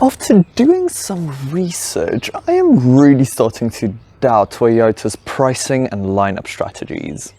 After doing some research, I am really starting to doubt Toyota's pricing and lineup strategies.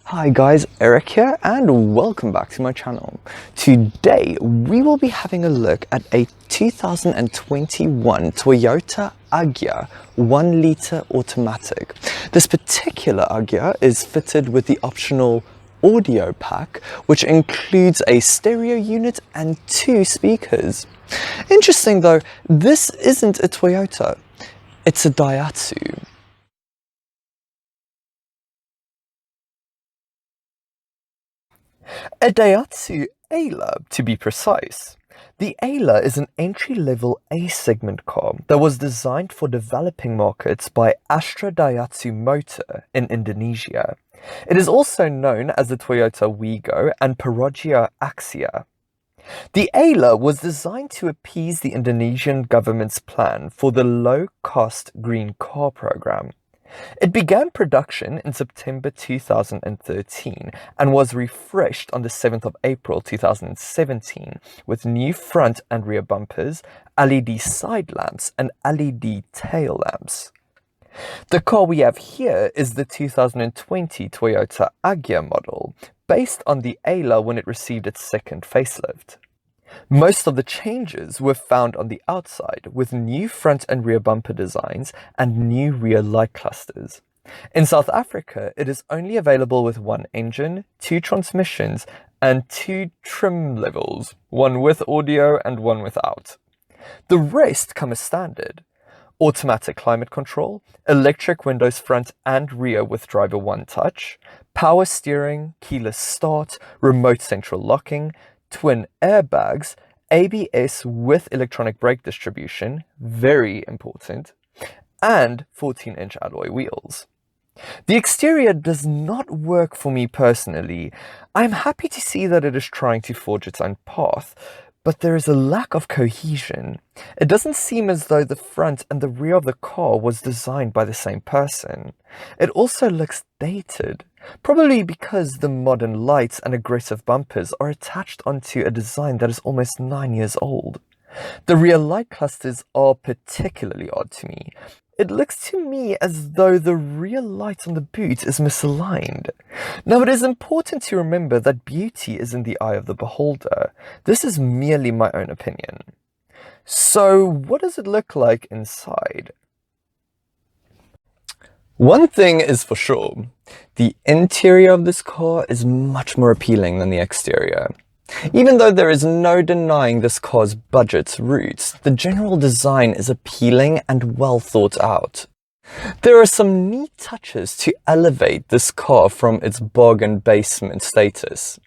Hi guys, Eric here and welcome back to my channel. Today we will be having a look at a 2021 Toyota Agya 1 litre automatic. This particular Agya is fitted with the optional audio pack, which includes a stereo unit and 2 speakers. Interesting though, this isn't a Toyota, it's a Daihatsu. A Daihatsu Agya, to be precise. The Agya is an entry-level A-segment car that was designed for developing markets by Astra Daihatsu Motor in Indonesia. It is also known as the Toyota Wigo and Perugia Agya. The Agya was designed to appease the Indonesian government's plan for the low-cost green car program. It began production in September 2013 and was refreshed on the 7th of April 2017 with new front and rear bumpers, LED side lamps and LED tail lamps. The car we have here is the 2020 Toyota Agya model, based on the Agya when it received its second facelift. Most of the changes were found on the outside, with new front and rear bumper designs and new rear light clusters. In South Africa, it is only available with 1 engine, 2 transmissions, and 2 trim levels, 1 with audio and 1 without. The rest come as standard. Automatic climate control, electric windows front and rear with driver one touch, power steering, keyless start, remote central locking, twin airbags, ABS with electronic brake distribution, very important, and 14-inch alloy wheels. The exterior does not work for me personally. I'm happy to see that it is trying to forge its own path, but there is a lack of cohesion. It doesn't seem as though the front and the rear of the car was designed by the same person. It also looks dated, probably because the modern lights and aggressive bumpers are attached onto a design that is almost 9 years old. The rear light clusters are particularly odd to me. It looks to me as though the rear light on the boot is misaligned. Now, it is important to remember that beauty is in the eye of the beholder. This is merely my own opinion. So, what does it look like inside? One thing is for sure, the interior of this car is much more appealing than the exterior. Even though there is no denying this car's budget's roots, the general design is appealing and well thought out. There are some neat touches to elevate this car from its bargain basement status.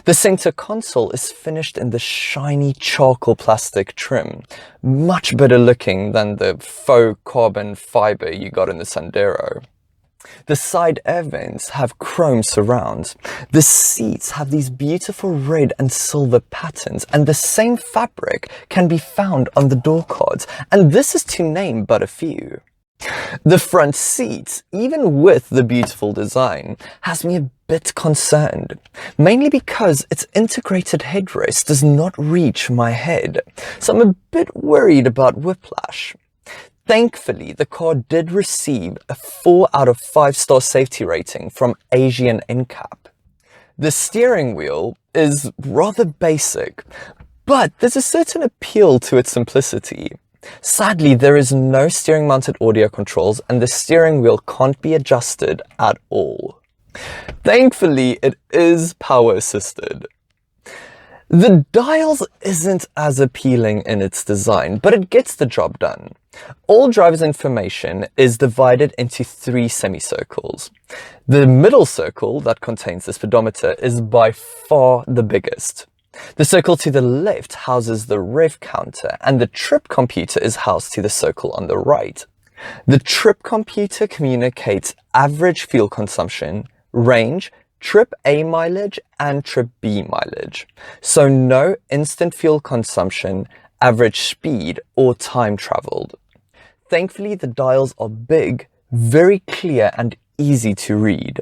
The center console is finished in the shiny charcoal plastic trim, much better looking than the faux carbon fiber you got in the Sandero. The side air vents have chrome surrounds. The seats have these beautiful red and silver patterns, and the same fabric can be found on the door cards, and this is to name but a few. The front seat, even with the beautiful design, has me a bit concerned, mainly because its integrated headrest does not reach my head, so I'm a bit worried about whiplash. Thankfully, the car did receive a 4 out of 5-star safety rating from Asian NCAP. The steering wheel is rather basic, but there's a certain appeal to its simplicity. Sadly, there is no steering mounted audio controls and the steering wheel can't be adjusted at all. Thankfully, it is power assisted. The dials isn't as appealing in its design, but it gets the job done. All driver's information is divided into 3 semicircles. The middle circle that contains the speedometer is by far the biggest. The circle to the left houses the rev counter, and the trip computer is housed to the circle on the right. The trip computer communicates average fuel consumption, range, trip A mileage and trip B mileage. So no instant fuel consumption, average speed or time traveled. Thankfully, the dials are big, very clear and easy to read.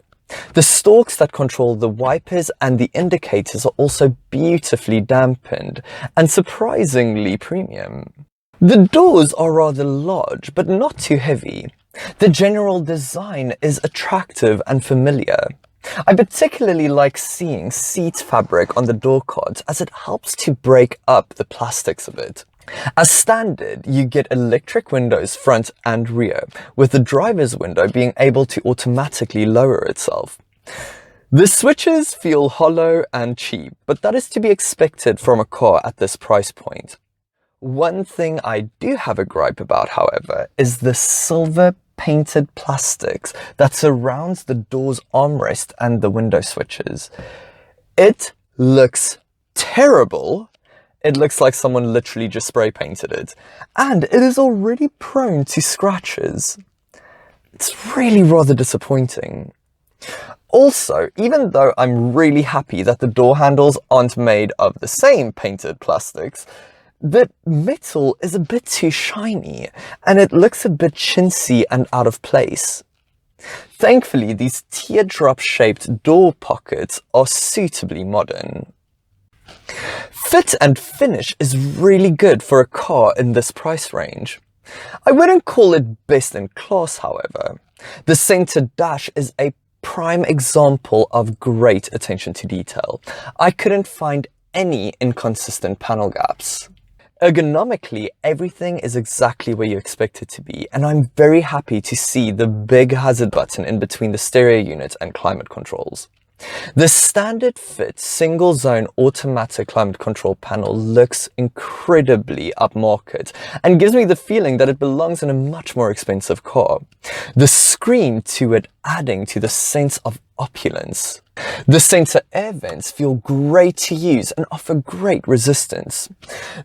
The stalks that control the wipers and the indicators are also beautifully dampened and surprisingly premium. The doors are rather large, but not too heavy. The general design is attractive and familiar. I particularly like seeing seat fabric on the door cards as it helps to break up the plastics a bit. As standard, you get electric windows front and rear, with the driver's window being able to automatically lower itself. The switches feel hollow and cheap, but that is to be expected from a car at this price point. One thing I do have a gripe about, however, is the silver painted plastics that surrounds the door's armrest and the window switches. It looks terrible. It looks like someone literally just spray painted it, and it is already prone to scratches. It's really rather disappointing. Also, even though I'm really happy that the door handles aren't made of the same painted plastics, the metal is a bit too shiny, and it looks a bit chintzy and out of place. Thankfully, these teardrop-shaped door pockets are suitably modern. Fit and finish is really good for a car in this price range. I wouldn't call it best in class, however. The center dash is a prime example of great attention to detail. I couldn't find any inconsistent panel gaps. Ergonomically, everything is exactly where you expect it to be, and I'm very happy to see the big hazard button in between the stereo unit and climate controls. The standard fit single zone automatic climate control panel looks incredibly upmarket and gives me the feeling that it belongs in a much more expensive car. The screen to it adding to the sense of opulence. The center air vents feel great to use and offer great resistance.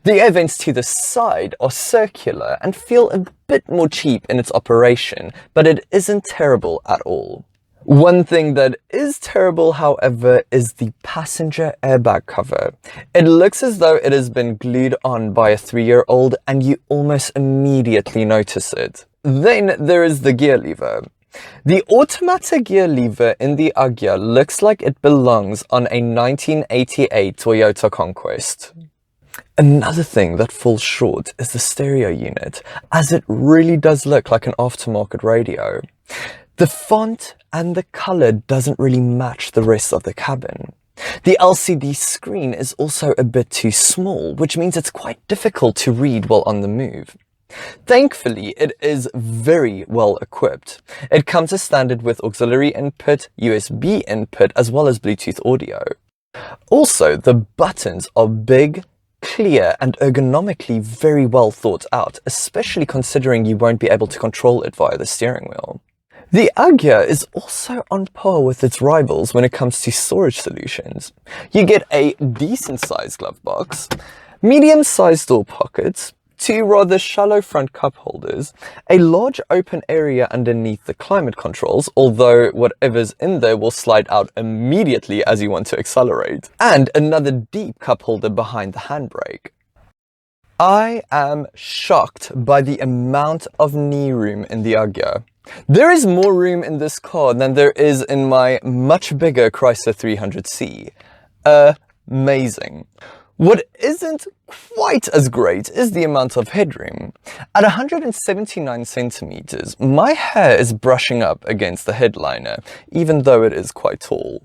The air vents to the side are circular and feel a bit more cheap in its operation, but it isn't terrible at all. One thing that is terrible, however, is the passenger airbag cover. It looks as though it has been glued on by a 3-year-old, and you almost immediately notice it. Then there is the gear lever. The automatic gear lever in the Agya looks like it belongs on a 1988 Toyota Conquest. Another thing that falls short is the stereo unit, as it really does look like an aftermarket radio. The font and the color doesn't really match the rest of the cabin. The LCD screen is also a bit too small, which means it's quite difficult to read while on the move. Thankfully, it is very well equipped. It comes as standard with auxiliary input, USB input, as well as Bluetooth audio. Also, the buttons are big, clear, and ergonomically very well thought out, especially considering you won't be able to control it via the steering wheel. The Agya is also on par with its rivals when it comes to storage solutions. You get a decent-sized glove box, medium-sized door pockets, 2 rather shallow front cup holders, a large open area underneath the climate controls, although whatever's in there will slide out immediately as you want to accelerate, and another deep cup holder behind the handbrake. I am shocked by the amount of knee room in the Agya. There is more room in this car than there is in my much bigger Chrysler 300C. Amazing. What isn't quite as great is the amount of headroom. At 179 centimeters, my hair is brushing up against the headliner, even though it is quite tall.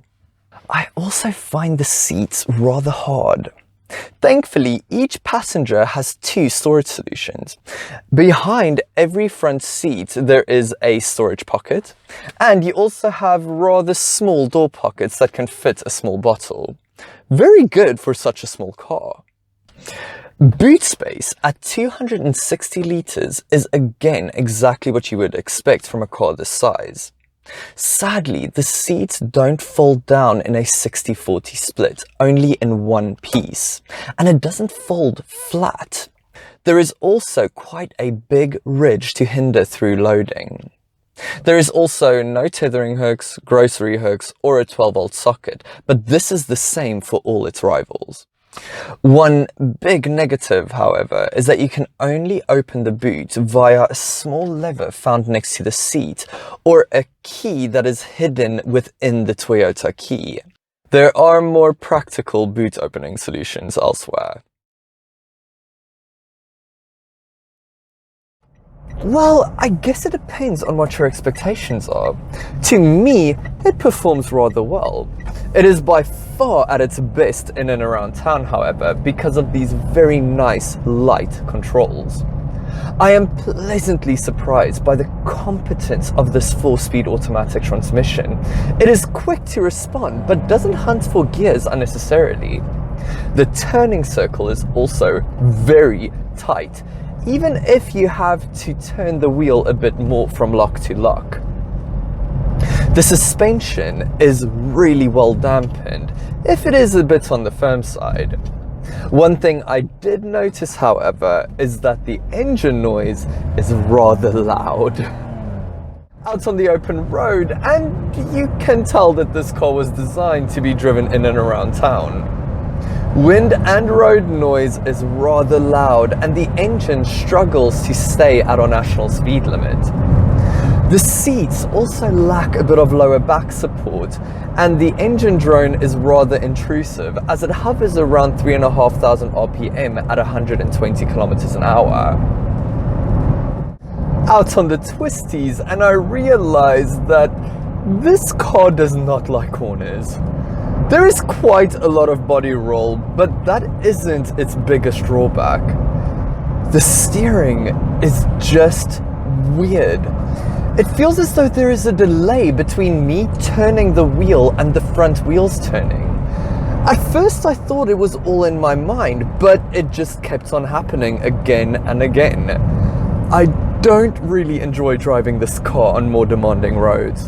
I also find the seats rather hard. Thankfully, each passenger has 2 storage solutions. Behind every front seat there is a storage pocket, and you also have rather small door pockets that can fit a small bottle. Very good for such a small car. Boot space at 260 litres is again exactly what you would expect from a car this size. Sadly, the seats don't fold down in a 60-40 split, only in one piece, and it doesn't fold flat. There is also quite a big ridge to hinder through loading. There is also no tethering hooks, grocery hooks, or a 12-volt socket, but this is the same for all its rivals. One big negative, however, is that you can only open the boot via a small lever found next to the seat or a key that is hidden within the Toyota key. There are more practical boot opening solutions elsewhere. Well, I guess it depends on what your expectations are. To me, it performs rather well. It is by far at its best in and around town, however, because of these very nice, light controls. I am pleasantly surprised by the competence of this 4-speed automatic transmission. It is quick to respond, but doesn't hunt for gears unnecessarily. The turning circle is also very tight, even if you have to turn the wheel a bit more from lock to lock. The suspension is really well dampened, if it is a bit on the firm side. One thing I did notice, however, is that the engine noise is rather loud. Out on the open road, and you can tell that this car was designed to be driven in and around town. Wind and road noise is rather loud, and the engine struggles to stay at our national speed limit. The seats also lack a bit of lower back support, and the engine drone is rather intrusive as it hovers around 3,500 RPM at 120 kilometers an hour. Out on the twisties, and I realized that this car does not like corners. There is quite a lot of body roll, but that isn't its biggest drawback. The steering is just weird. It feels as though there is a delay between me turning the wheel and the front wheels turning. At first I thought it was all in my mind, but it just kept on happening again and again. I don't really enjoy driving this car on more demanding roads.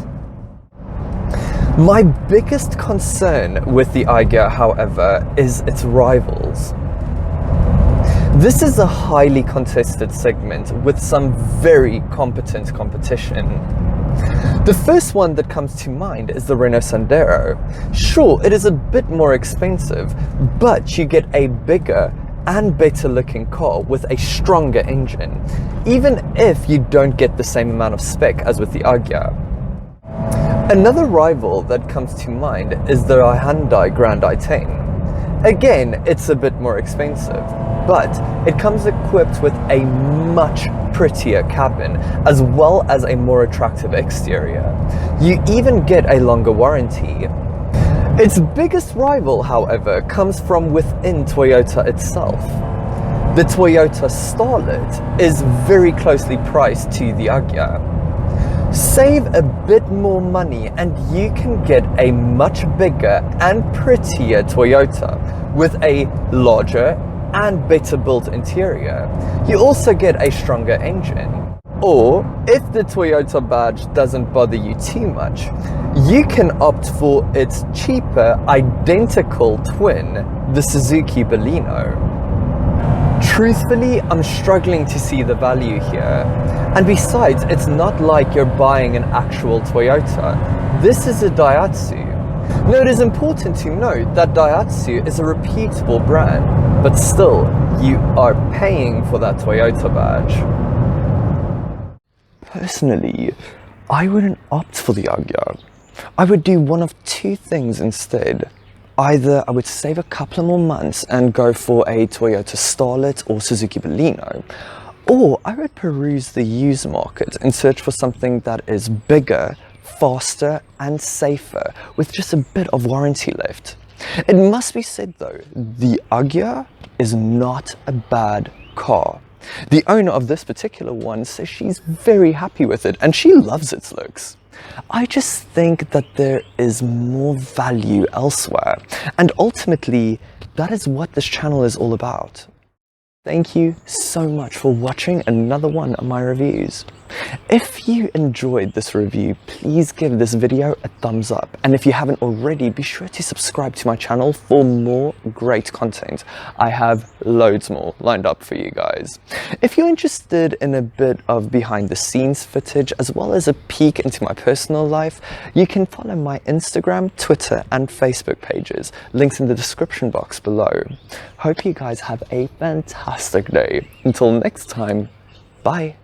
My biggest concern with the Agya, however, is its rivals. This is a highly contested segment with some very competent competition. The first one that comes to mind is the Renault Sandero. Sure, it is a bit more expensive, but you get a bigger and better looking car with a stronger engine, even if you don't get the same amount of spec as with the Agya. Another rival that comes to mind is the Hyundai Grand i10. Again, it's a bit more expensive, but it comes equipped with a much prettier cabin as well as a more attractive exterior. You even get a longer warranty. Its biggest rival, however, comes from within Toyota itself. The Toyota Starlet is very closely priced to the Agya. Save a bit more money and you can get a much bigger and prettier Toyota with a larger and better built interior. You also get a stronger engine. Or, if the Toyota badge doesn't bother you too much, you can opt for its cheaper, identical twin, the Suzuki Baleno. Truthfully, I'm struggling to see the value here. And besides, it's not like you're buying an actual Toyota. This is a Daihatsu. Now, it is important to note that Daihatsu is a reputable brand, but still, you are paying for that Toyota badge. Personally, I wouldn't opt for the Agya. I would do one of two things instead. Either I would save a couple of more months and go for a Toyota Starlet or Suzuki Baleno, or I would peruse the used market and search for something that is bigger, faster and safer with just a bit of warranty left. It must be said though, the Agya is not a bad car. The owner of this particular one says she's very happy with it and she loves its looks. I just think that there is more value elsewhere, and ultimately that is what this channel is all about. Thank you so much for watching another one of my reviews. If you enjoyed this review, please give this video a thumbs up. And if you haven't already, be sure to subscribe to my channel for more great content. I have loads more lined up for you guys. If you're interested in a bit of behind the scenes footage, as well as a peek into my personal life, you can follow my Instagram, Twitter, and Facebook pages. Links in the description box below. Hope you guys have a fantastic day. Until next time, bye.